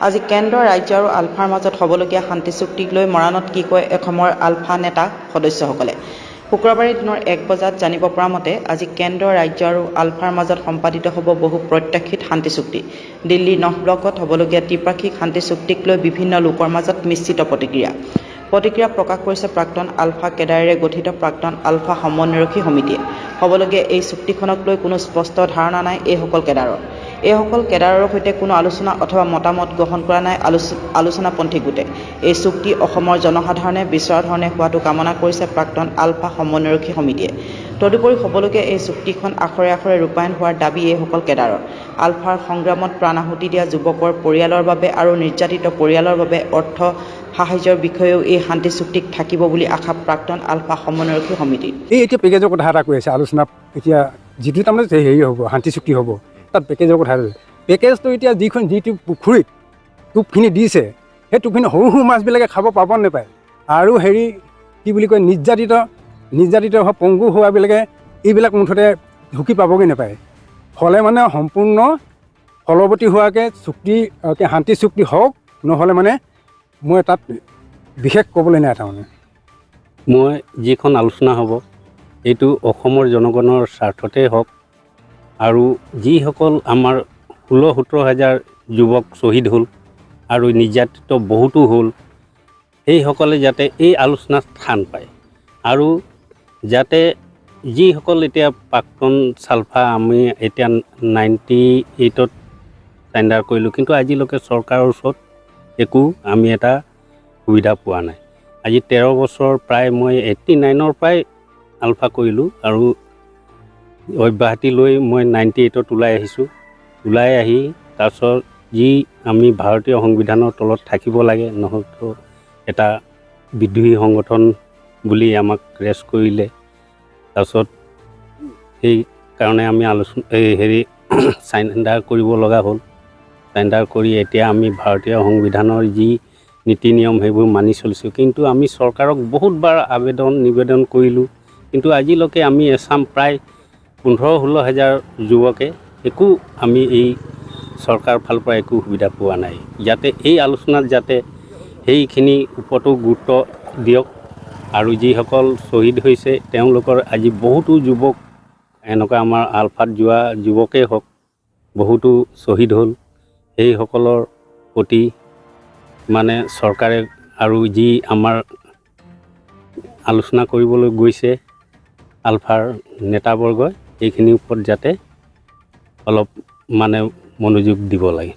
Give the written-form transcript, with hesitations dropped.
আজি কেন্দ্ৰ ৰাজ্য আৰু আলফাৰ মাজত হ'বলগীয়া শান্তি চুক্তিক লৈ মৰাণত কি কয় অসমৰ আলফা নেতা সদস্যসকলে। শুক্ৰবাৰে দিনৰ 1 বজাত জানিব পৰা মতে আজি কেন্দ্ৰ ৰাজ্য আৰু আলফাৰ মাজত সম্পাদিত হ'ব বহু প্ৰত্যাশিত শান্তি চুক্তি। দিল্লী 9 ব্লকত হ'বলগীয়া ত্ৰিপাক্ষিক শান্তি চুক্তিক লৈ বিভিন্ন লোকৰ মাজত মিশ্ৰিত প্ৰতিক্ৰিয়া প্ৰকাশ কৰিছে প্ৰাক্তন আলফা কেডাৰেৰে গঠিত প্ৰাক্তন আলফা সমন্বয়ৰক্ষী সমিতিয়ে। হ'বলগীয়া এই চুক্তিখনক লৈ কোনো স্পষ্ট ধাৰণা নাই এইসকল কেডাৰৰ সৈতে কোনো আলোচনা অথবা মতামত গ্ৰহণ কৰা নাই আলোচনাপন্থী গোটে। এই চুক্তি অসমৰ জনসাধাৰণে বিচৰা ধৰণে হোৱাটো কামনা কৰিছে প্ৰাক্তন আলফা সমন্বয়ৰক্ষী সমিতিয়ে। তদুপৰি হ'বলগীয়া এই চুক্তিখন আখৰে আখৰে ৰূপায়ণ হোৱাৰ দাবী এইসকল কেডাৰৰ। আলফাৰ সংগ্ৰামত প্ৰাণ আহুতি দিয়া যুৱকৰ পৰিয়ালৰ বাবে আৰু নিৰ্যাতিত পৰিয়ালৰ বাবে অৰ্থ সাহায্যৰ বিষয়েও এই শান্তি চুক্তিত থাকিব বুলি আশা প্ৰাক্তন আলফা সমন্বয়ৰক্ষী সমিতিৰ। এতিয়া পেকেজৰ কথা এটা কৈ আছে আলোচনা এতিয়া যিটো তাৰমানে হেৰি হ'ব শান্তি চুক্তি হ'ব তাত পেকেজৰ কথা পেকেজটো এতিয়া যিটো পুখুৰীত টোপখিনি দিছে সেই টোপখিনি সৰু সৰু মাছবিলাকে খাব পাব নাপায় আৰু হেৰি কি বুলি কয় নিৰ্যাতিত পংগু হোৱাবিলাকে এইবিলাক মুঠতে ঢুকি পাবগৈ নাপায়। ফলে মানে সম্পূৰ্ণ ফলৱতী হোৱাকৈ শান্তি চুক্তি হওক, নহ'লে মানে মই তাত বিশেষ ক'বলৈ নাই। তাৰমানে মই যিখন আলোচনা হ'ব এইটো অসমৰ জনগণৰ স্বাৰ্থতে হওক আৰু যিসকল আমাৰ 16-17 হাজাৰ যুৱক শ্বহীদ হ'ল আৰু নিৰ্যাতিত বহুতো হ'ল, সেইসকলে যাতে এই আলোচনাত স্থান পায় আৰু যাতে যিসকল এতিয়া প্ৰাক্তন চালফা আমি এতিয়া 98ত চাৰেণ্ডাৰ কৰিলোঁ, কিন্তু আজিলৈকে চৰকাৰৰ ওচৰত একো আমি এটা সুবিধা পোৱা নাই। আজি 13 বছৰ প্ৰায় মই 89ৰ পৰাই আলফা কৰিলোঁ আৰু অব্যাহতি লৈ মই 98ত ওলাই আহি তাৰপিছত যি আমি ভাৰতীয় সংবিধানৰ তলত থাকিব লাগে, নহয়তো এটা বিদ্ৰোহী সংগঠন বুলি আমাক ৰেষ্ট কৰিলে। তাৰপিছত সেইকাৰণে আমি চাৰেণ্ডাৰ কৰিব লগা হ'ল। চাৰেণ্ডাৰ কৰি এতিয়া আমি ভাৰতীয় সংবিধানৰ যি নীতি নিয়ম সেইবোৰ মানি চলিছোঁ। কিন্তু আমি চৰকাৰক বহুতবাৰ নিবেদন কৰিলোঁ, কিন্তু আজিলৈকে আমি এছাম প্ৰায় 15-16 হাজাৰ যুৱকে একো আমি এই চৰকাৰৰ ফালৰ পৰা একো সুবিধা পোৱা নাই। যাতে এই আলোচনাত যাতে সেইখিনি ওপৰতো গুৰুত্ব দিয়ক আৰু যিসকল শ্বহীদ হৈছে তেওঁলোকৰ আজি বহুতো যুৱক এনেকুৱা আমাৰ আলফাত যোৱা যুৱকেই হওক বহুতো শ্বহীদ হ'ল, সেইসকলৰ প্ৰতি মানে চৰকাৰে আৰু যি আমাৰ আলোচনা কৰিবলৈ গৈছে আলফাৰ নেতাবৰ্গই এইখিনিৰ ওপৰত যাতে অলপ মানে মনোযোগ দিব লাগে।